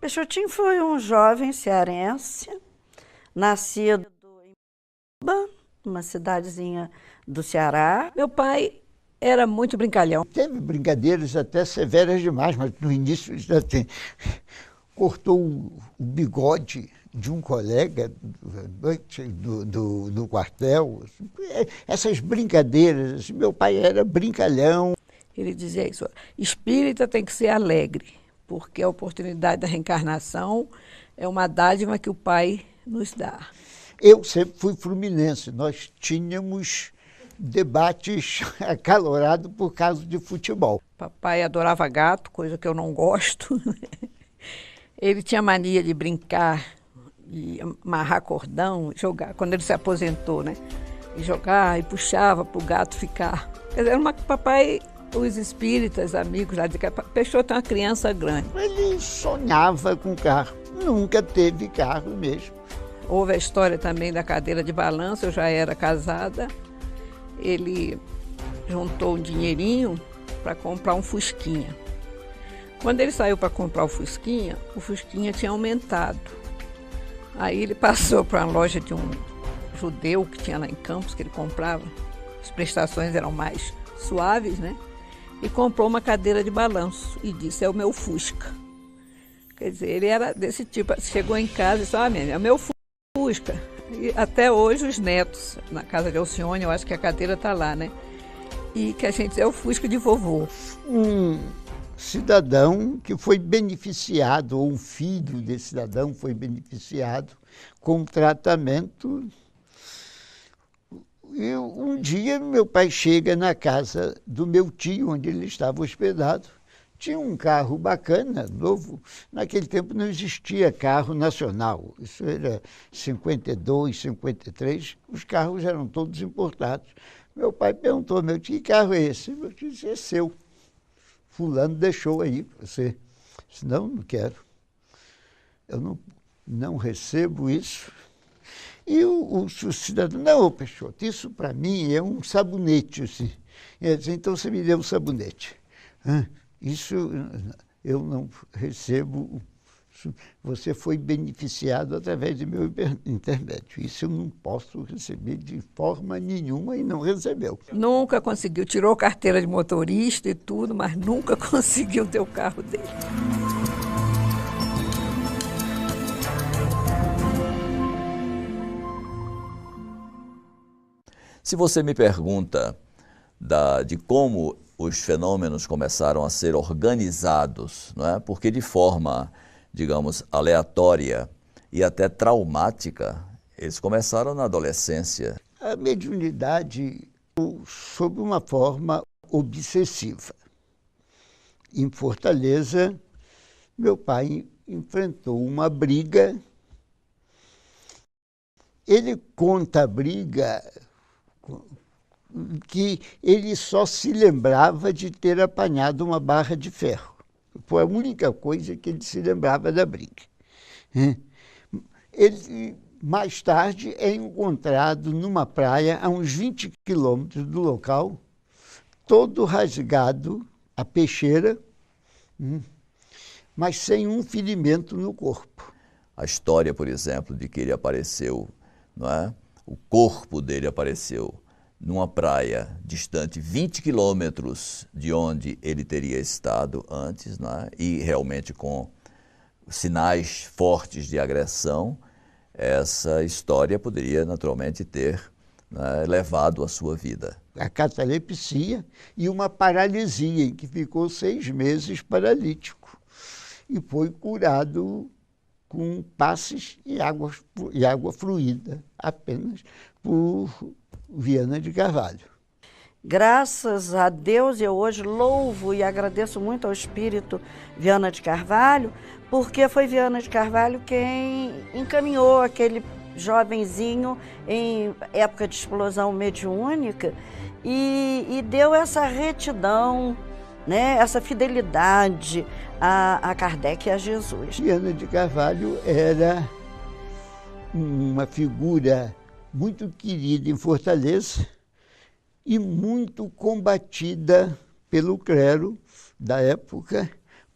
Peixotinho foi um jovem cearense, nascido em Iba, uma cidadezinha do Ceará. Meu pai era muito brincalhão. Teve brincadeiras até severas demais, mas no início assim, cortou o bigode de um colega do quartel. Essas brincadeiras, assim, meu pai era brincalhão. Ele dizia isso: espírita tem que ser alegre, porque a oportunidade da reencarnação é uma dádiva que o Pai nos dá. Eu sempre fui fluminense, nós tínhamos debates acalorados por causa de futebol. Papai adorava gato, coisa que eu não gosto. Ele tinha mania de brincar, de amarrar cordão, jogar, quando ele se aposentou, né? E jogar e puxava para o gato ficar. Quer dizer, papai, os espíritas, amigos lá, diziam que Peixoto é uma criança grande. Ele sonhava com carro, nunca teve carro mesmo. Houve a história também da cadeira de balanço, eu já era casada. Ele juntou um dinheirinho para comprar um Fusquinha. Quando ele saiu para comprar o Fusquinha tinha aumentado. Aí ele passou para uma loja de um judeu que tinha lá em Campos, que ele comprava. As prestações eram mais suaves, né? E comprou uma cadeira de balanço e disse: é o meu Fusca. Quer dizer, ele era desse tipo. Chegou em casa e disse: é o meu Fusca. E até hoje os netos, na casa de Alcione, eu acho que a cadeira está lá, né? E que a gente é o Fusca de vovô. Um cidadão que foi beneficiado, ou um filho desse cidadão foi beneficiado com tratamento. E um dia meu pai chega na casa do meu tio, onde ele estava hospedado. Tinha um carro bacana, novo. Naquele tempo não existia carro nacional. Isso era 52, 53. Os carros eram todos importados. Meu pai perguntou ao meu tio: que carro é esse? Meu tio disse: é seu. Fulano deixou aí para você. Eu disse: não quero. Eu não recebo isso. E o cidadão: não, Peixoto, isso para mim é um sabonete. Assim. Ele disse: então você me deu um sabonete. Isso eu não recebo, você foi beneficiado através do meu intermédio. Isso eu não posso receber de forma nenhuma, e não recebeu. Nunca conseguiu, tirou carteira de motorista e tudo, mas nunca conseguiu ter o carro dele. Se você me pergunta de como os fenômenos começaram a ser organizados, não é? Porque de forma, digamos, aleatória e até traumática, eles começaram na adolescência. A mediunidade sob uma forma obsessiva. Em Fortaleza, meu pai enfrentou uma briga. Ele conta a briga que ele só se lembrava de ter apanhado uma barra de ferro. Foi a única coisa que ele se lembrava da briga. Ele, mais tarde, é encontrado numa praia a uns 20 quilômetros do local, todo rasgado, a peixeira, mas sem um ferimento no corpo. A história, por exemplo, de que ele apareceu, não é? O corpo dele apareceu numa praia distante 20 quilômetros de onde ele teria estado antes, né? E realmente com sinais fortes de agressão, essa história poderia naturalmente ter, né, levado a sua vida. A catalepsia e uma paralisia, em que ficou 6 meses paralítico e foi curado com passes e água fluida, apenas por Viana de Carvalho. Graças a Deus, eu hoje louvo e agradeço muito ao espírito Viana de Carvalho, porque foi Viana de Carvalho quem encaminhou aquele jovenzinho em época de explosão mediúnica e deu essa retidão, né, essa fidelidade a Kardec e a Jesus. Viana de Carvalho era uma figura muito querida em Fortaleza e muito combatida pelo clero da época,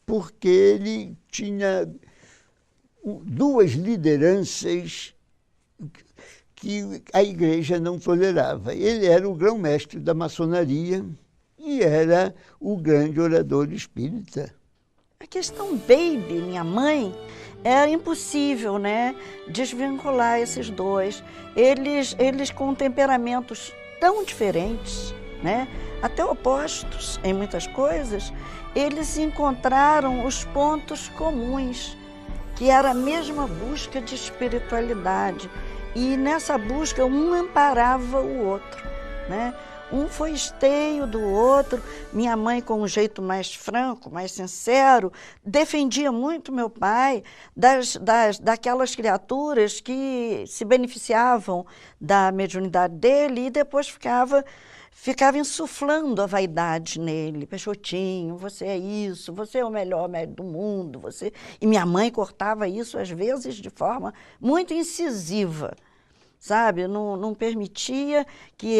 porque ele tinha duas lideranças que a igreja não tolerava. Ele era o grão-mestre da maçonaria e era o grande orador espírita. A questão Baby, minha mãe, era impossível, né, desvincular esses dois. Eles com temperamentos tão diferentes, né, até opostos em muitas coisas, eles encontraram os pontos comuns, que era a mesma busca de espiritualidade. E nessa busca, um amparava o outro, né? Um foi esteio do outro. Minha mãe, com um jeito mais franco, mais sincero, defendia muito meu pai daquelas criaturas que se beneficiavam da mediunidade dele e depois ficava insuflando a vaidade nele. Peixotinho, você é isso, você é o melhor médico do mundo. Você... E minha mãe cortava isso, às vezes, de forma muito incisiva. Sabe, não permitia que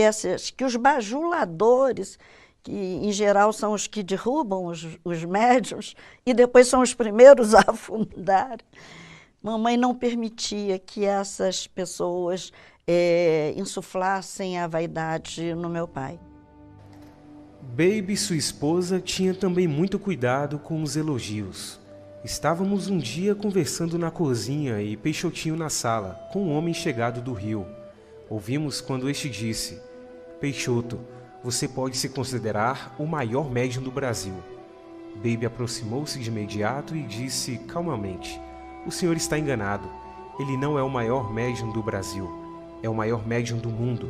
os bajuladores, que em geral são os que derrubam os médiuns e depois são os primeiros a afundar, mamãe não permitia que essas pessoas insuflassem a vaidade no meu pai. Baby, sua esposa, tinha também muito cuidado com os elogios. Estávamos um dia conversando na cozinha e Peixotinho na sala, com um homem chegado do Rio. Ouvimos quando este disse: Peixoto, você pode se considerar o maior médium do Brasil. Baby aproximou-se de imediato e disse calmamente: o senhor está enganado. Ele não é o maior médium do Brasil. É o maior médium do mundo.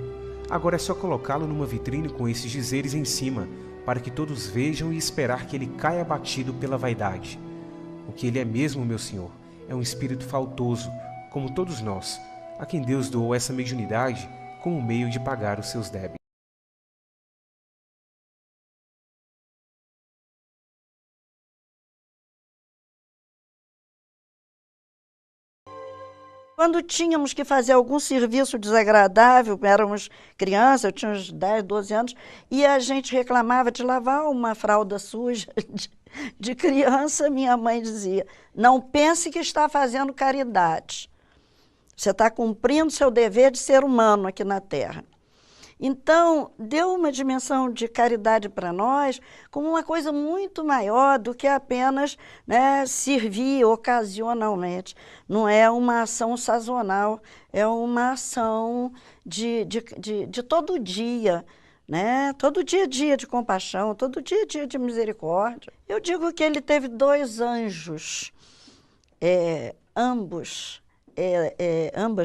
Agora é só colocá-lo numa vitrine com esses dizeres em cima, para que todos vejam e esperar que ele caia abatido pela vaidade. O que ele é mesmo, meu senhor, é um espírito faltoso, como todos nós, a quem Deus doou essa mediunidade como meio de pagar os seus débitos. Quando tínhamos que fazer algum serviço desagradável, éramos crianças, eu tinha uns 10, 12 anos, e a gente reclamava de lavar uma fralda suja de criança, minha mãe dizia: não pense que está fazendo caridade. Você está cumprindo seu dever de ser humano aqui na Terra. Então, deu uma dimensão de caridade para nós como uma coisa muito maior do que apenas, né, servir ocasionalmente. Não é uma ação sazonal, é uma ação de todo dia, né? Todo dia a dia de compaixão, todo dia a dia de misericórdia. Eu digo que ele teve dois anjos, ambas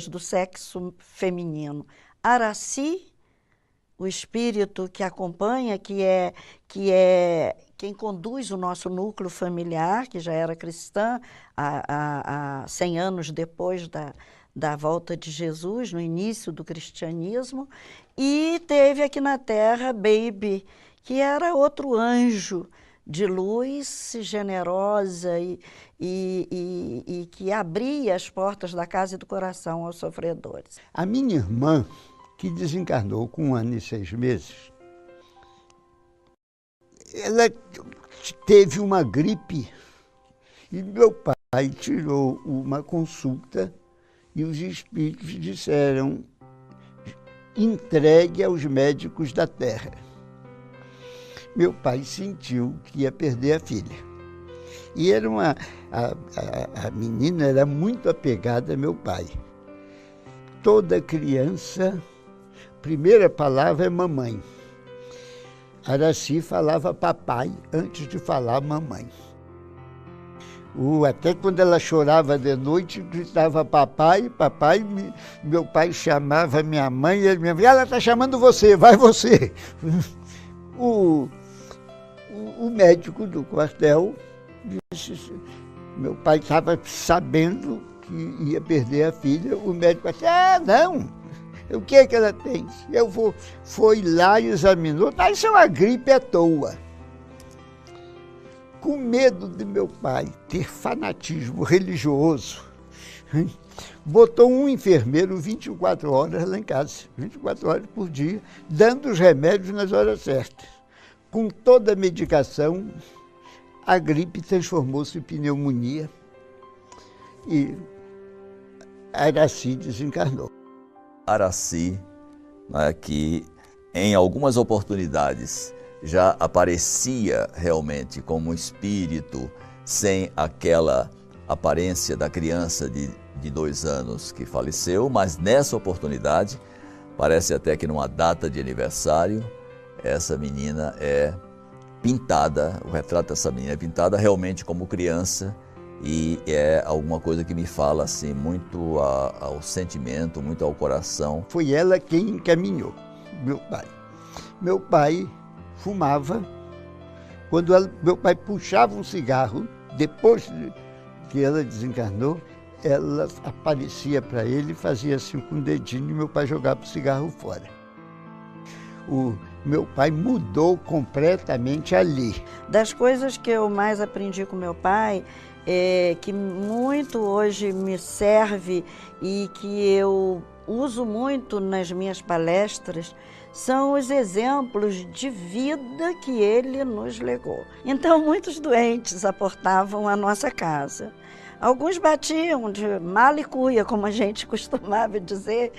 do sexo feminino. Araci, o espírito que acompanha, que é quem conduz o nosso núcleo familiar, que já era cristã há 100 anos depois da volta de Jesus, no início do cristianismo, e teve aqui na Terra Baby, que era outro anjo de luz, generosa e que abria as portas da casa e do coração aos sofredores. A minha irmã, que desencarnou com 1 ano e 6 meses, ela teve uma gripe e meu pai tirou uma consulta e os espíritos disseram: entregue aos médicos da terra. Meu pai sentiu que ia perder a filha. E era a menina era muito apegada a meu pai. Toda criança, primeira palavra é mamãe. Araci falava papai antes de falar mamãe. Até quando ela chorava de noite, gritava papai, papai. Meu pai chamava minha mãe e ele me dizia: ela está chamando você, vai você. O médico do quartel disse, meu pai estava sabendo que ia perder a filha, o médico disse: não, o que é que ela tem? Foi lá e examinou, isso é uma gripe à toa. Com medo de meu pai ter fanatismo religioso, botou um enfermeiro 24 horas lá em casa, 24 horas por dia, dando os remédios nas horas certas. Com toda a medicação, a gripe transformou-se em pneumonia. e Araci desencarnou. Araci, né, que em algumas oportunidades já aparecia realmente como um espírito sem aquela aparência da criança de 2 anos que faleceu, mas nessa oportunidade, parece até que numa data de aniversário, essa menina é pintada, o retrato dessa menina é pintada realmente como criança, e é alguma coisa que me fala assim, muito ao sentimento, muito ao coração. Foi ela quem encaminhou meu pai. Meu pai fumava. Quando meu pai puxava um cigarro, depois que ela desencarnou, ela aparecia para ele, fazia assim com o dedinho e meu pai jogava o cigarro fora. O meu pai mudou completamente ali. Das coisas que eu mais aprendi com meu pai, que muito hoje me serve e que eu uso muito nas minhas palestras, são os exemplos de vida que ele nos legou. Então, muitos doentes aportavam à nossa casa. Alguns batiam de mala e cuia, como a gente costumava dizer,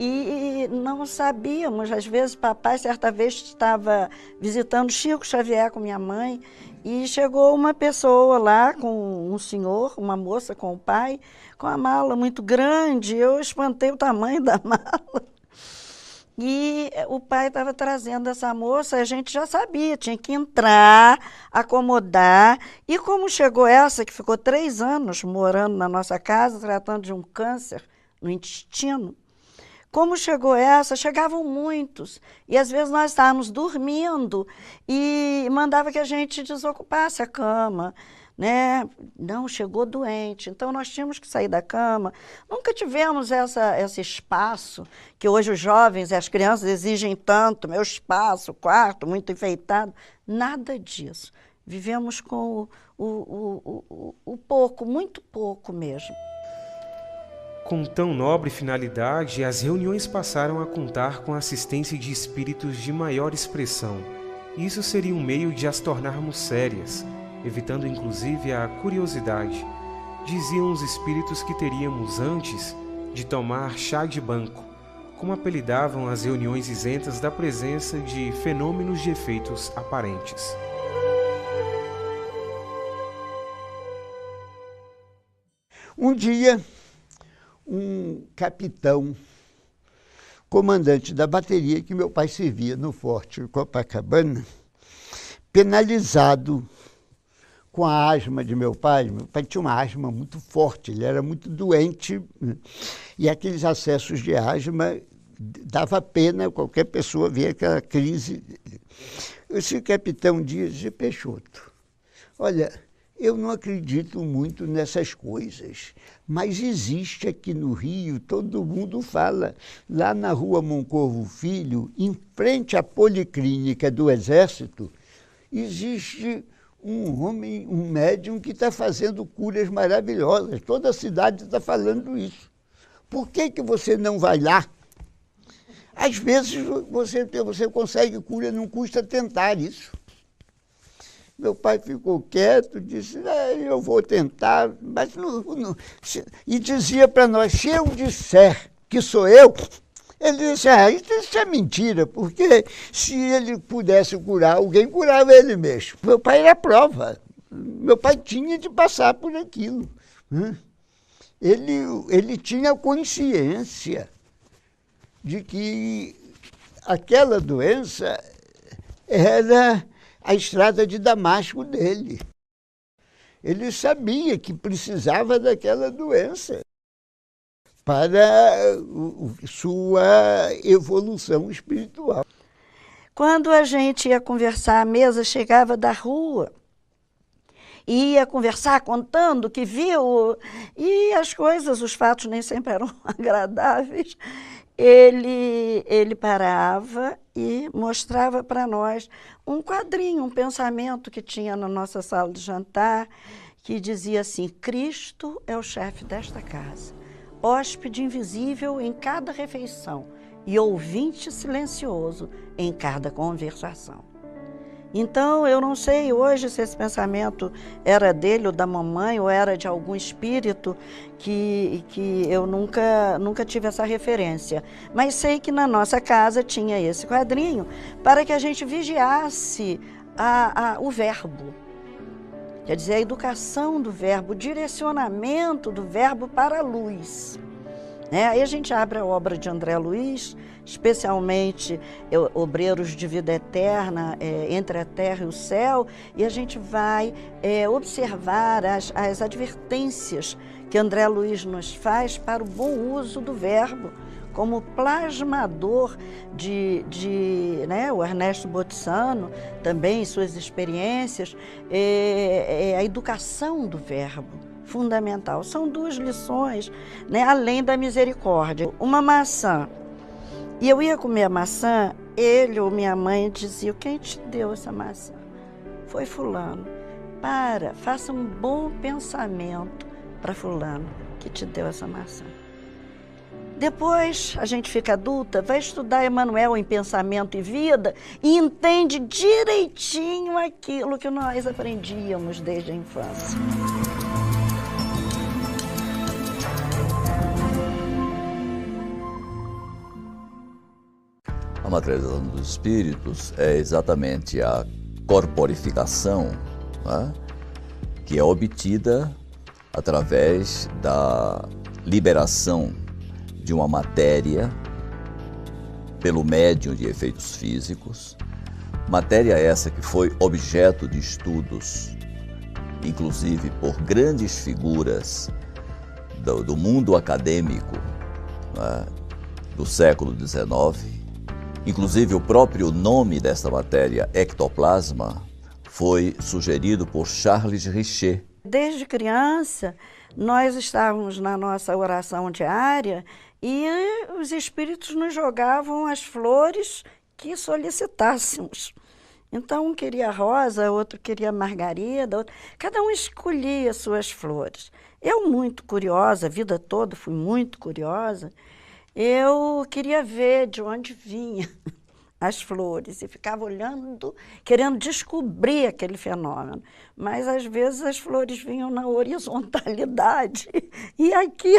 e não sabíamos. Às vezes, papai, certa vez, estava visitando Chico Xavier com minha mãe, e chegou uma pessoa lá com um senhor, uma moça com o pai, com a mala muito grande. Eu espantei o tamanho da mala. E o pai estava trazendo essa moça, a gente já sabia, tinha que entrar, acomodar. E como chegou essa, que ficou 3 anos morando na nossa casa, tratando de um câncer no intestino, como chegou essa, chegavam muitos. E às vezes nós estávamos dormindo e mandava que a gente desocupasse a cama, né? Não, chegou doente, então nós tínhamos que sair da cama. Nunca tivemos esse espaço que hoje os jovens e as crianças exigem tanto, meu espaço, quarto, muito enfeitado. Nada disso. Vivemos com o pouco, muito pouco mesmo. Com tão nobre finalidade, as reuniões passaram a contar com a assistência de espíritos de maior expressão. Isso seria um meio de as tornarmos sérias, evitando inclusive a curiosidade. Diziam os espíritos que teríamos antes de tomar chá de banco, como apelidavam as reuniões isentas da presença de fenômenos de efeitos aparentes. Um dia, um capitão, comandante da bateria que meu pai servia no Forte Copacabana, penalizado com a asma de meu pai tinha uma asma muito forte, ele era muito doente, e aqueles acessos de asma dava pena qualquer pessoa ver aquela crise. Esse capitão disse: Peixoto, olha, eu não acredito muito nessas coisas, mas existe aqui no Rio, todo mundo fala, lá na rua Moncorvo Filho, em frente à Policlínica do Exército, existe um homem, um médium que está fazendo curas maravilhosas. Toda a cidade está falando isso. Por que você não vai lá? Às vezes você consegue cura, não custa tentar isso. Meu pai ficou quieto, disse: eu vou tentar, mas não. E dizia para nós: se eu disser que sou eu, ele disse: isso é mentira, porque se ele pudesse curar alguém, curava ele mesmo. Meu pai era a prova. Meu pai tinha de passar por aquilo. Ele tinha consciência de que aquela doença era a estrada de Damasco dele. Ele sabia que precisava daquela doença para sua evolução espiritual. Quando a gente ia conversar, a mesa chegava da rua, ia conversar contando que viu, e as coisas, os fatos nem sempre eram agradáveis, ele parava e mostrava para nós um quadrinho, um pensamento que tinha na nossa sala de jantar, que dizia assim: Cristo é o chefe desta casa, hóspede invisível em cada refeição e ouvinte silencioso em cada conversação. Então, eu não sei hoje se esse pensamento era dele ou da mamãe, ou era de algum espírito que eu nunca tive essa referência. Mas sei que na nossa casa tinha esse quadrinho para que a gente vigiasse o verbo. Quer dizer, a educação do verbo, o direcionamento do verbo para a luz. Aí a gente abre a obra de André Luiz, especialmente Obreiros de Vida Eterna, Entre a Terra e o Céu, e a gente vai observar as advertências que André Luiz nos faz para o bom uso do verbo, como plasmador o Ernesto Botissano, também suas experiências, a educação do verbo. Fundamental. São 2 lições, além da misericórdia. Uma maçã. E eu ia comer a maçã, ele ou minha mãe diziam: quem te deu essa maçã? Foi fulano. Faça um bom pensamento para fulano que te deu essa maçã. Depois, a gente fica adulta, vai estudar Emmanuel em Pensamento e Vida e entende direitinho aquilo que nós aprendíamos desde a infância. A materialização dos espíritos é exatamente a corporificação, que é obtida através da liberação de uma matéria pelo médium de efeitos físicos, matéria essa que foi objeto de estudos, inclusive por grandes figuras do mundo acadêmico, do século XIX. Inclusive, o próprio nome dessa matéria, ectoplasma, foi sugerido por Charles Richet. Desde criança, nós estávamos na nossa oração diária e os espíritos nos jogavam as flores que solicitássemos. Então, um queria rosa, outro queria margarida, cada um escolhia suas flores. Eu, muito curiosa, a vida toda fui muito curiosa, eu queria ver de onde vinham as flores e ficava olhando, querendo descobrir aquele fenômeno. Mas, às vezes, as flores vinham na horizontalidade e aqui,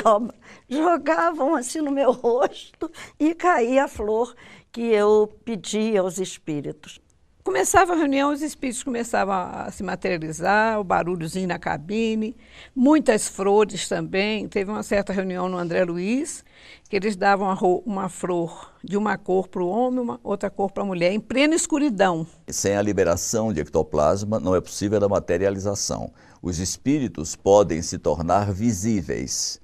jogavam assim no meu rosto e caía a flor que eu pedia aos espíritos. Começava a reunião, os espíritos começavam a se materializar, o barulhozinho na cabine, muitas flores também. Teve uma certa reunião no André Luiz, que eles davam uma flor de uma cor para o homem, outra cor para a mulher, em plena escuridão. Sem a liberação de ectoplasma, não é possível a materialização. Os espíritos podem se tornar visíveis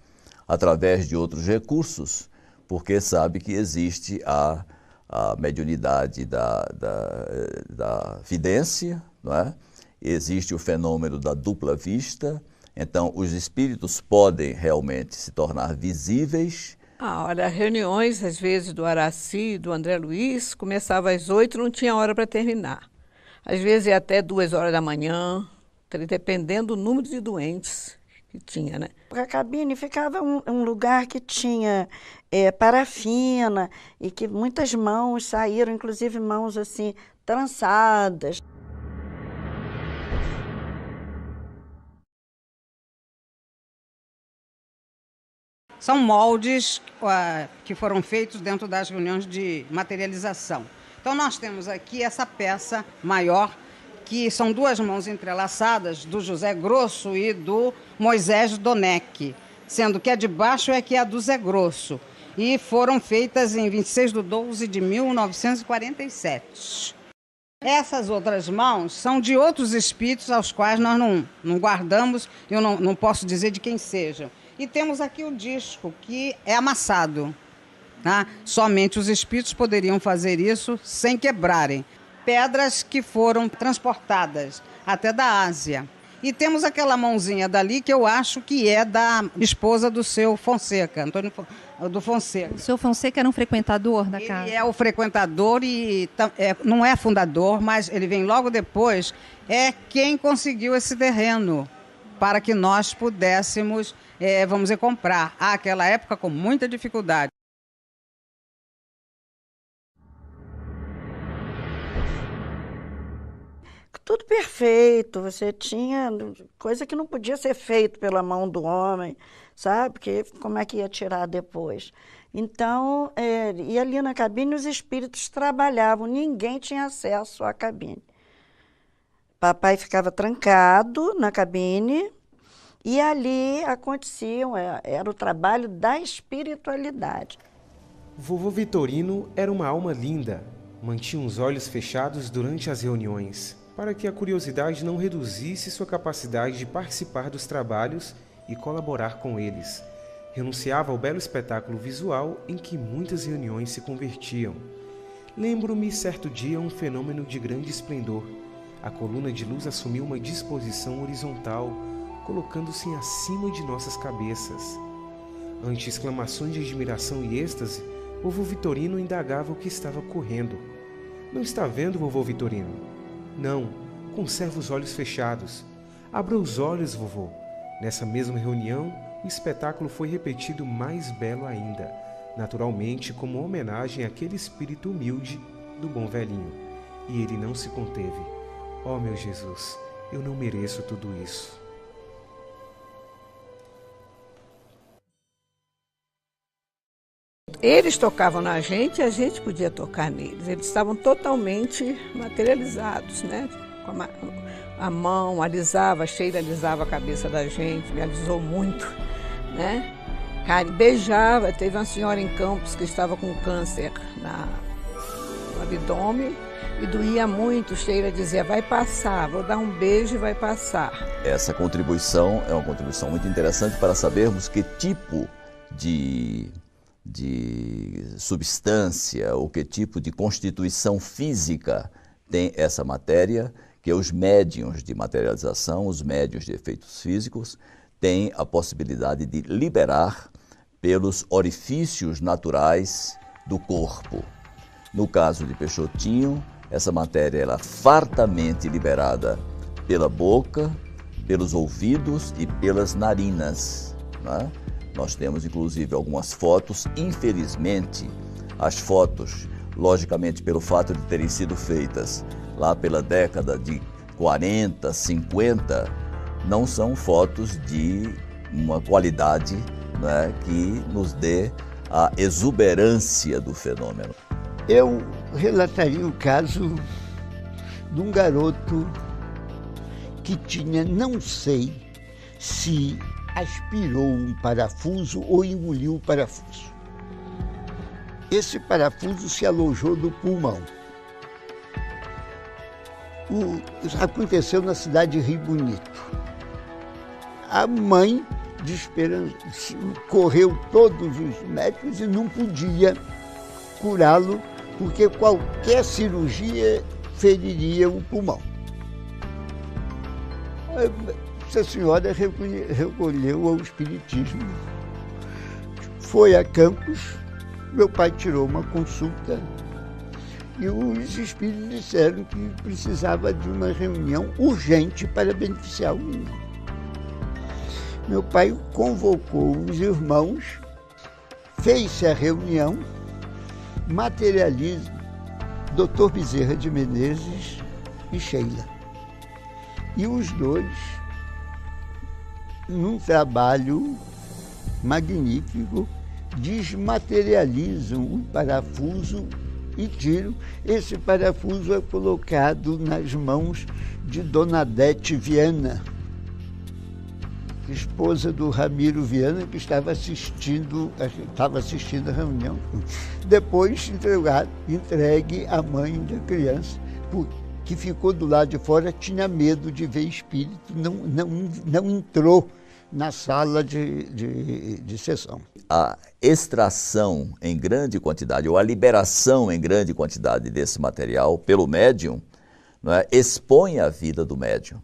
através de outros recursos, porque sabe que existe a mediunidade da vidência, não é? Existe o fenômeno da dupla vista, então os espíritos podem realmente se tornar visíveis. Olha, reuniões, às vezes, do Araci, do André Luiz, começava às 8, não tinha hora para terminar. Às vezes ia até 2 horas da manhã, dependendo do número de doentes que tinha, né? A cabine ficava um lugar que tinha parafina e que muitas mãos saíram, inclusive mãos assim, trançadas. São moldes que foram feitos dentro das reuniões de materialização. Então nós temos aqui essa peça maior, que são 2 mãos entrelaçadas, do José Grosso e do Moisés Donec, sendo que a de baixo é que é a do Zé Grosso. E foram feitas em 26/12/1947. Essas outras mãos são de outros espíritos aos quais nós não guardamos, eu não posso dizer de quem sejam. E temos aqui o disco, que é amassado. Somente os espíritos poderiam fazer isso sem quebrarem. Pedras que foram transportadas até da Ásia. E temos aquela mãozinha dali que eu acho que é da esposa do seu Fonseca, Antônio do Fonseca. O seu Fonseca era um frequentador da casa? Ele é o frequentador e não é fundador, mas ele vem logo depois, é quem conseguiu esse terreno para que nós pudéssemos, comprar. Àquela época, com muita dificuldade. tudo perfeito, você tinha coisa que não podia ser feito pela mão do homem, sabe? Porque como é que ia tirar depois? Então, e ali na cabine os espíritos trabalhavam, ninguém tinha acesso à cabine. Papai ficava trancado na cabine e ali aconteciam, era o trabalho da espiritualidade. Vovô Vitorino era uma alma linda, mantinha os olhos fechados durante as reuniões, para que a curiosidade não reduzisse sua capacidade de participar dos trabalhos e colaborar com eles. Renunciava ao belo espetáculo visual em que muitas reuniões se convertiam. Lembro-me certo dia um fenômeno de grande esplendor. A coluna de luz assumiu uma disposição horizontal, colocando-se acima de nossas cabeças. Ante exclamações de admiração e êxtase, vovô Vitorino indagava o que estava ocorrendo. Não está vendo, vovô Vitorino? Não, conserva os olhos fechados. Abra os olhos, vovô. Nessa mesma reunião, o espetáculo foi repetido mais belo ainda, naturalmente como homenagem àquele espírito humilde do bom velhinho. E ele não se conteve. Oh, meu Jesus, eu não mereço tudo isso. Eles tocavam na gente e a gente podia tocar neles. Eles estavam totalmente materializados, né? Com a mão, alisava, a Sheila alisava a cabeça da gente, me alisou muito, né? Beijava, teve uma senhora em Campos que estava com câncer no abdômen e doía muito. Sheila dizia, vai passar, vou dar um beijo e vai passar. Essa contribuição é uma contribuição muito interessante para sabermos que tipo de substância ou que tipo de constituição física tem essa matéria, que os médiuns de materialização, os médiuns de efeitos físicos, têm a possibilidade de liberar pelos orifícios naturais do corpo. No caso de Peixotinho, essa matéria era fartamente liberada pela boca, pelos ouvidos e pelas narinas, né? Nós temos, inclusive, algumas fotos. Infelizmente, as fotos, logicamente, pelo fato de terem sido feitas lá pela década de 40, 50, não são fotos de uma qualidade, né, que nos dê a exuberância do fenômeno. Eu relataria o caso de um garoto que tinha, não sei se aspirou um parafuso ou engoliu o parafuso. Esse parafuso se alojou no pulmão. Aconteceu na cidade de Rio Bonito. A mãe, desesperando, correu todos os médicos e não podia curá-lo, porque qualquer cirurgia feriria o pulmão. Essa senhora recolheu ao espiritismo, foi a Campos, meu pai tirou uma consulta e os espíritos disseram que precisava de uma reunião urgente para beneficiar o menino. Meu pai convocou os irmãos, fez-se a reunião, materializa Dr. Bezerra de Menezes e Sheila. E os dois, num trabalho magnífico, desmaterializam o parafuso e tiram. Esse parafuso é colocado nas mãos de Dona Adete Viana, esposa do Ramiro Viana, que estava assistindo a reunião. Depois entregue à mãe da criança, que ficou do lado de fora, tinha medo de ver espírito, não entrou na sala de sessão. A extração em grande quantidade, ou a liberação em grande quantidade desse material pelo médium, não é, expõe a vida do médium.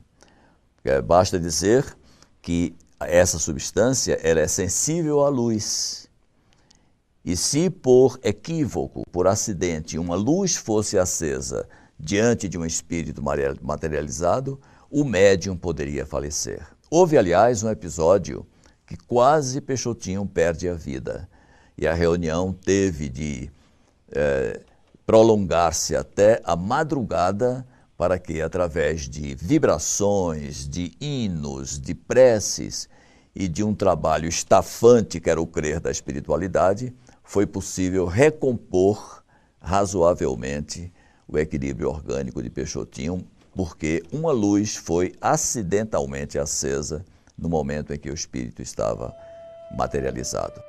Basta dizer que essa substância ela é sensível à luz. E se por equívoco, por acidente, uma luz fosse acesa diante de um espírito materializado, o médium poderia falecer. Houve, aliás, um episódio que quase Peixotinho perde a vida. E a reunião teve de prolongar-se até a madrugada para que, através de vibrações, de hinos, de preces e de um trabalho estafante, que era o crer da espiritualidade, foi possível recompor razoavelmente o equilíbrio orgânico de Peixotinho, porque uma luz foi acidentalmente acesa no momento em que o espírito estava materializado.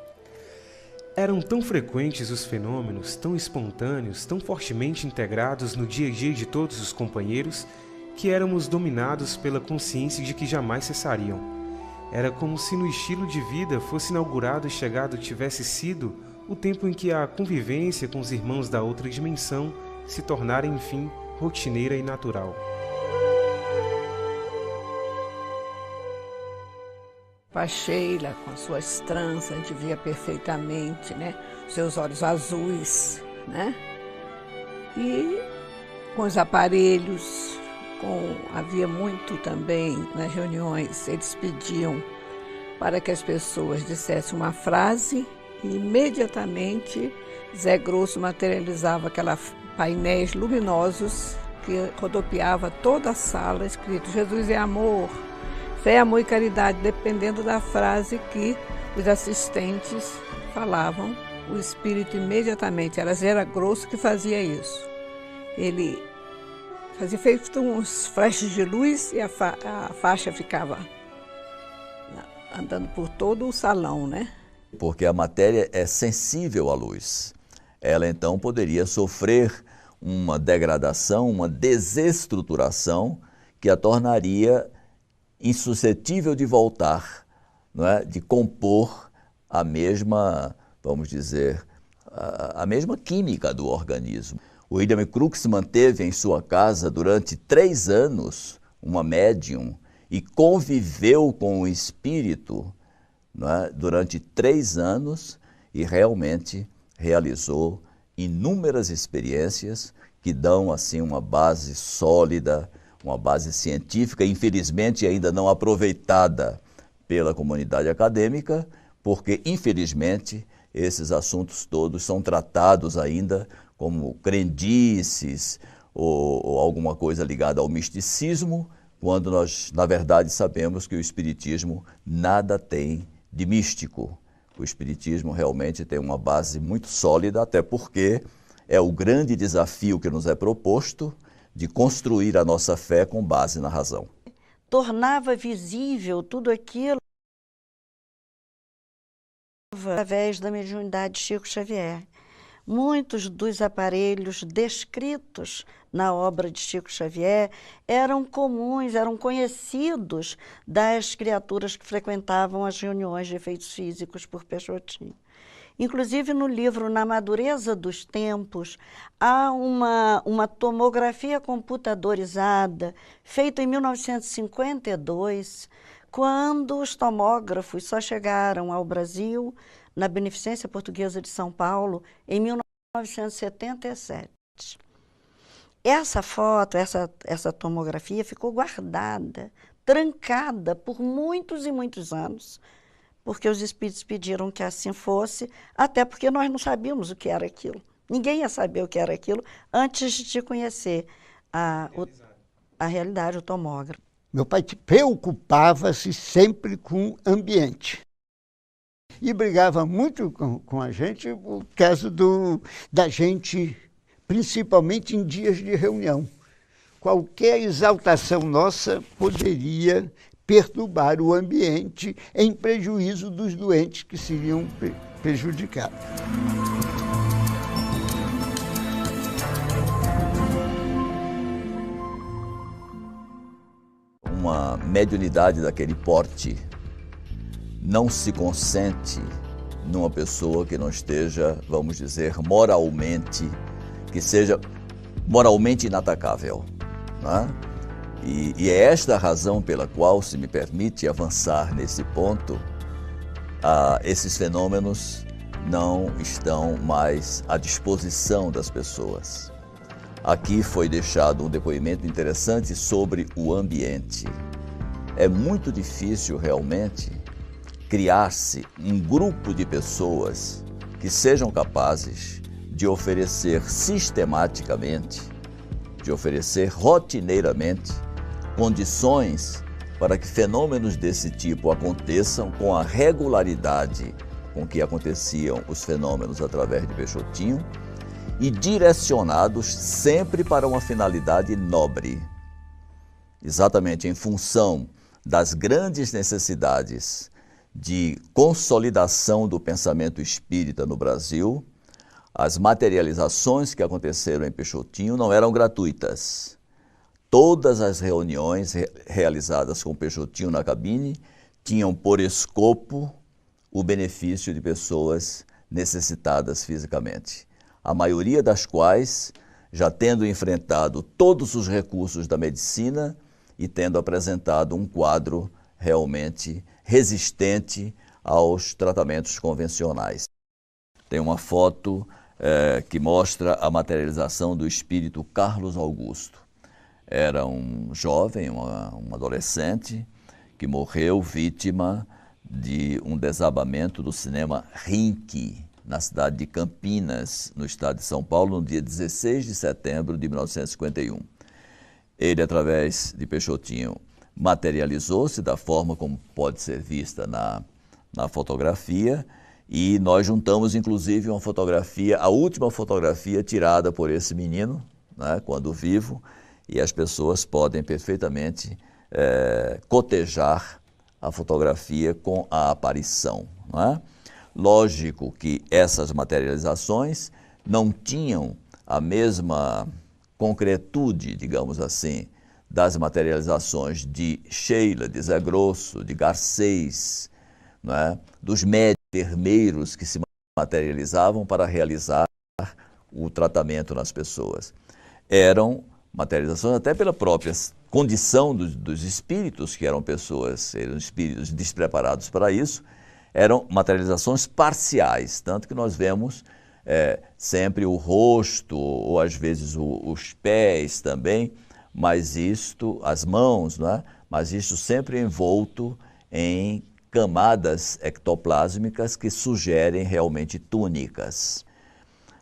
Eram tão frequentes os fenômenos, tão espontâneos, tão fortemente integrados no dia a dia de todos os companheiros, que éramos dominados pela consciência de que jamais cessariam. Era como se no estilo de vida fosse inaugurado e chegado tivesse sido o tempo em que a convivência com os irmãos da outra dimensão se tornara, enfim, rotineira e natural. A Sheila, com as suas tranças, a gente via perfeitamente, né? Seus olhos azuis, né? E com os aparelhos, havia muito também nas reuniões, eles pediam para que as pessoas dissessem uma frase e imediatamente Zé Grosso materializava aqueles painéis luminosos que rodopiava toda a sala, escrito Jesus é amor, fé, amor e caridade, dependendo da frase que os assistentes falavam, o espírito imediatamente, era Zé Grosso que fazia isso. Ele fazia feito uns flashes de luz e a faixa ficava andando por todo o salão, né? Porque a matéria é sensível à luz. Ela então poderia sofrer uma degradação, uma desestruturação que a tornaria insuscetível de voltar, não é? De compor a mesma, vamos dizer, a mesma química do organismo. O William Crookes manteve em sua casa durante 3 anos uma médium e conviveu com o espírito, não é? Durante 3 anos e realmente realizou inúmeras experiências que dão assim uma base sólida, uma base científica, infelizmente ainda não aproveitada pela comunidade acadêmica, porque infelizmente esses assuntos todos são tratados ainda como crendices ou alguma coisa ligada ao misticismo, quando nós, na verdade, sabemos que o espiritismo nada tem de místico. O espiritismo realmente tem uma base muito sólida, até porque é o grande desafio que nos é proposto de construir a nossa fé com base na razão. Tornava visível tudo aquilo através da mediunidade de Chico Xavier. Muitos dos aparelhos descritos na obra de Chico Xavier eram comuns, eram conhecidos das criaturas que frequentavam as reuniões de efeitos físicos por Peixotinho. Inclusive, no livro Na Madureza dos Tempos, há uma tomografia computadorizada feita em 1952, quando os tomógrafos só chegaram ao Brasil, na Beneficência Portuguesa de São Paulo, em 1977. Essa foto, essa tomografia ficou guardada, trancada por muitos e muitos anos, porque os espíritos pediram que assim fosse, até porque nós não sabíamos o que era aquilo. Ninguém ia saber o que era aquilo antes de conhecer a realidade, o tomógrafo. Meu pai preocupava-se sempre com o ambiente. E brigava muito com a gente por causa da gente, principalmente em dias de reunião. Qualquer exaltação nossa poderia perturbar o ambiente em prejuízo dos doentes que seriam prejudicados. Uma mediunidade daquele porte não se consente numa pessoa que não esteja, vamos dizer, moralmente, que seja moralmente inatacável, não é? E é esta a razão pela qual, se me permite avançar nesse ponto, esses fenômenos não estão mais à disposição das pessoas. Aqui foi deixado um depoimento interessante sobre o ambiente. É muito difícil realmente criar-se um grupo de pessoas que sejam capazes de oferecer sistematicamente de oferecer rotineiramente condições para que fenômenos desse tipo aconteçam com a regularidade com que aconteciam os fenômenos através de Peixotinho e direcionados sempre para uma finalidade nobre. Exatamente em função das grandes necessidades de consolidação do pensamento espírita no Brasil, as materializações que aconteceram em Peixotinho não eram gratuitas. Todas as reuniões realizadas com Peixotinho na cabine tinham por escopo o benefício de pessoas necessitadas fisicamente, a maioria das quais já tendo enfrentado todos os recursos da medicina e tendo apresentado um quadro realmente resistente aos tratamentos convencionais. Tem uma foto que mostra a materialização do espírito Carlos Augusto. Era um jovem, um adolescente, que morreu vítima de um desabamento do cinema Rinque, na cidade de Campinas, no estado de São Paulo, no dia 16 de setembro de 1951. Ele, através de Peixotinho, materializou-se da forma como pode ser vista na fotografia, e nós juntamos, inclusive, uma fotografia, a última fotografia tirada por esse menino, né, quando vivo, e as pessoas podem perfeitamente cotejar a fotografia com a aparição. Não é? Lógico que essas materializações não tinham a mesma concretude, digamos assim, das materializações de Sheila, de Zé Grosso, de Garcês, não é? Dos médicos enfermeiros que se materializavam para realizar o tratamento nas pessoas. Eram materializações até pela própria condição dos espíritos, que eram espíritos despreparados para isso, eram materializações parciais, tanto que nós vemos sempre o rosto, ou às vezes os pés também, mas isto, as mãos, não é? Mas isto sempre envolto em camadas ectoplásmicas que sugerem realmente túnicas.